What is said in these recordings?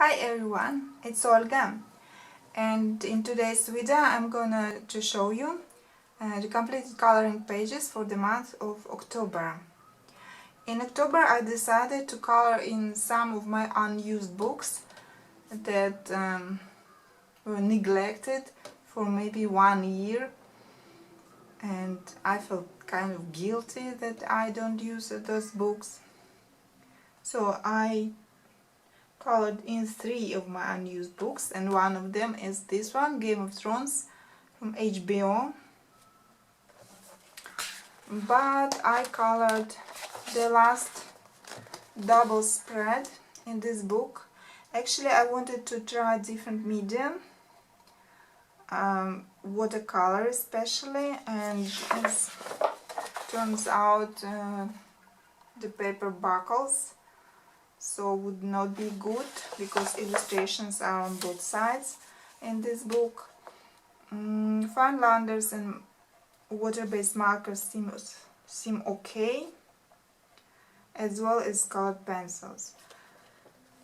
Hi everyone, it's Olga, and in today's video I'm gonna to show you the completed coloring pages for the month of October. In October I decided to color in some of my unused books that were neglected for maybe 1 year, and I felt kind of guilty that I don't use those books. So I colored in 3 of my unused books, and one of them is this one, Game of Thrones from HBO. But I colored the last double spread in this book. Actually, I wanted to try different medium, watercolor especially, and as turns out the paper buckles, so would not be good because illustrations are on both sides in this book. Fine liners and water-based markers seem okay, as well as colored pencils.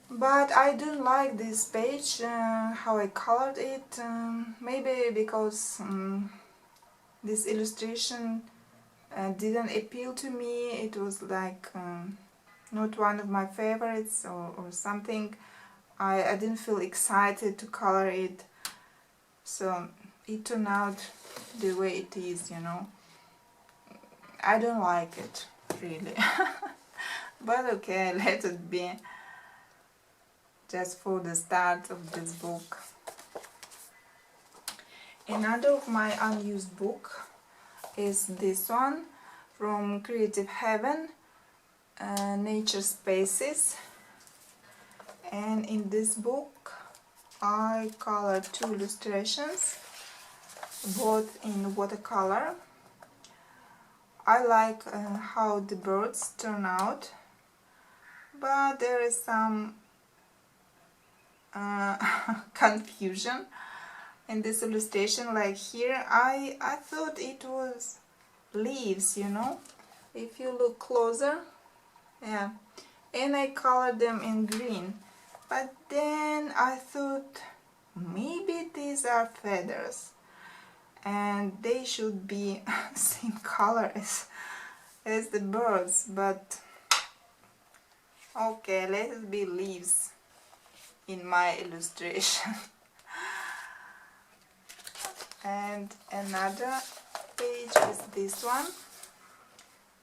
But I don't like this page, how I colored it, maybe because this illustration didn't appeal to me. It was like not one of my favorites or something. I didn't feel excited to color it, so it turned out the way it is, you know. I don't like it, really. But okay, let it be, just for the start of this book. Another of my unused book is this one from Creative Heaven, Nature Spaces, and in this book I colored 2 illustrations, both in watercolor. I like how the birds turn out, but there is some confusion in this illustration. Like here, I thought it was leaves, you know, if you look closer. Yeah, and I colored them in green, but then I thought maybe these are feathers and they should be same color as the birds, but okay, let it be leaves in my illustration. And another page is this one,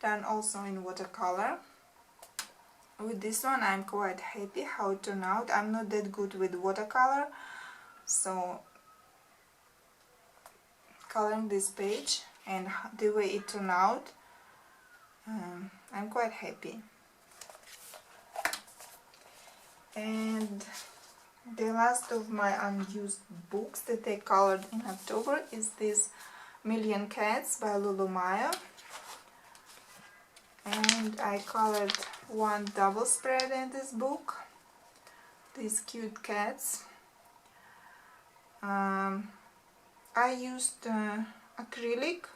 done also in watercolor. With this one I'm quite happy how it turned out. I'm not that good with watercolor, so coloring this page and the way it turned out, I'm quite happy. And the last of my unused books that I colored in October is this Million Cats by Lulu Mayo. And I colored 1 double spread in this book, these cute cats. I used acrylic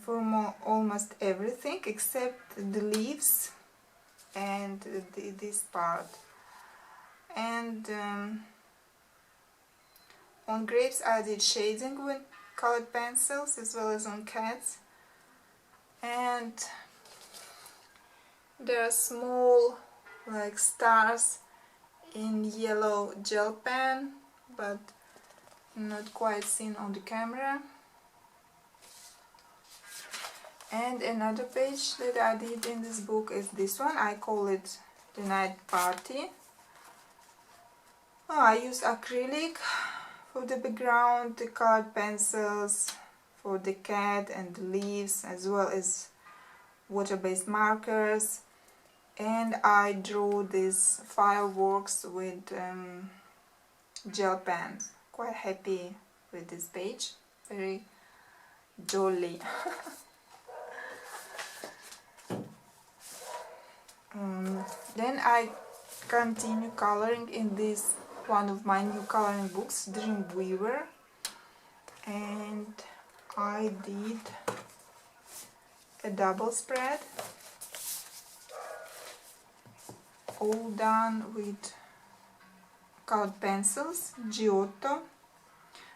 for almost everything except the leaves and this part. And on grapes I did shading with colored pencils as well as on cats. And there are small like stars in yellow gel pen, but not quite seen on the camera. And another page that I did in this book is this one. I call it The Night Party. I used acrylic for the background, the colored pencils for the cat and the leaves, as well as water-based markers, and I drew these fireworks with gel pens. Quite happy with this page, very jolly. Then I continue coloring in this one of my new coloring books, Dreamweaver, and I did a double spread all done with colored pencils, Giotto.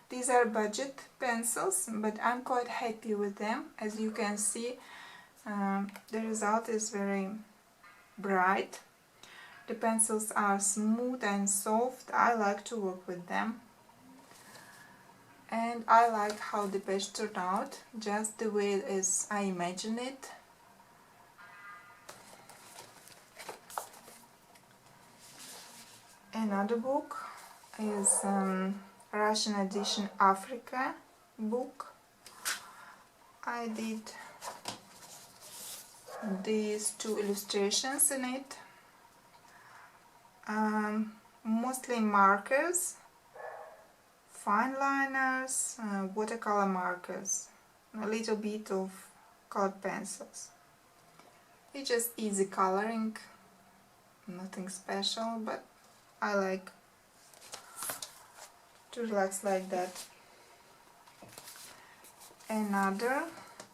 These are budget pencils, but I'm quite happy with them. As you can see, the result is very bright. The pencils are smooth and soft. I like to work with them. And I like how the page turned out, just the way as I imagine it. Another book is Russian edition Africa book. I did these two illustrations in it. Mostly markers, fine liners, watercolor markers, a little bit of colored pencils. It's just easy coloring, nothing special, but I like to relax like that. Another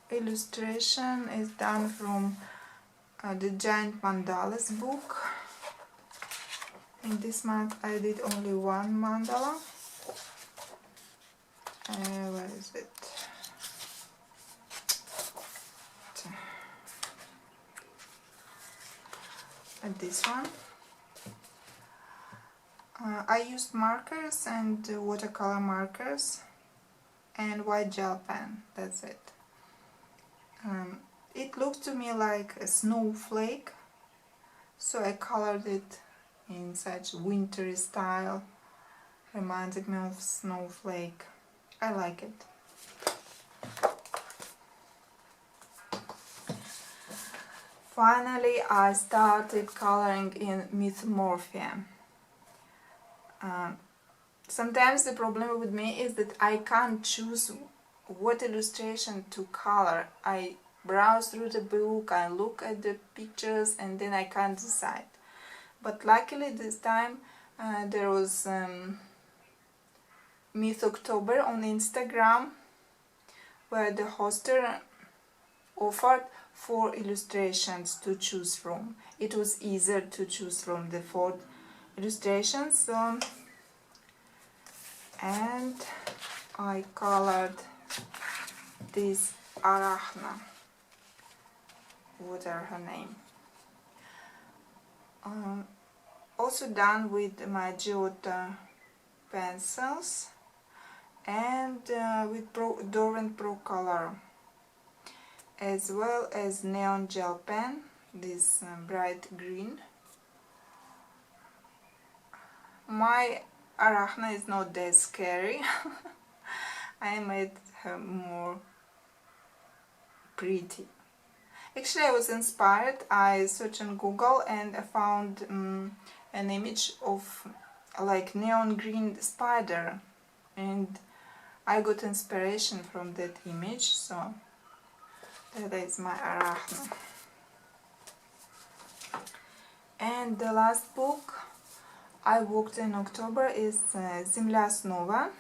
illustration is done from the Giant Mandalas book. In this month I did only one mandala. Where is it? This one. I used markers and watercolor markers and white gel pen, that's it. It looks to me like a snowflake, so I colored it in such wintry style. Reminded me of snowflake. I like it. Finally, I started coloring in Mythomorphia. Sometimes the problem with me is that I can't choose what illustration to color. I browse through the book, I look at the pictures, and then I can't decide. But luckily this time there was Myth October on Instagram, where the hoster offered 4 illustrations to choose from. It was easier to choose from the 4 illustrations, and I colored this Arachna, whatever her name. Also done with my Giotto pencils and with Dorwent Pro Color, as well as neon gel pen, this bright green. My Arachna is not that scary. I made her more pretty. Actually, I was inspired. I searched on Google and I found an image of like neon green spider, and I got inspiration from that image, so that is my Arachna. And the last book I worked in October is Zemlja Snova.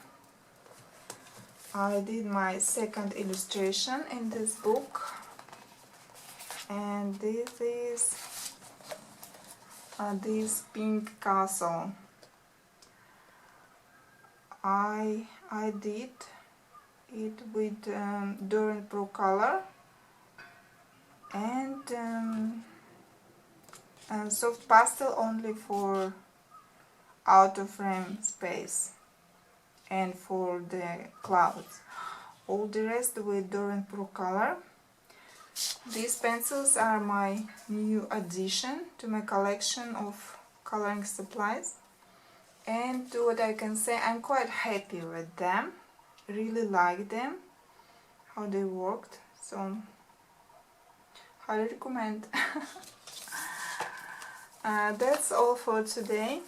I did my second illustration in this book, and this is this pink castle. I did it with Dorwent Pro Color and soft pastel only for out of frame space and for the clouds. All the rest with Dorwent Pro Color. These pencils are my new addition to my collection of coloring supplies, and what I can say, I'm quite happy with them. Really like them, how they worked, so highly recommend. That's all for today.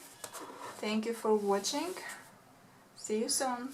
Thank you for watching. See you soon.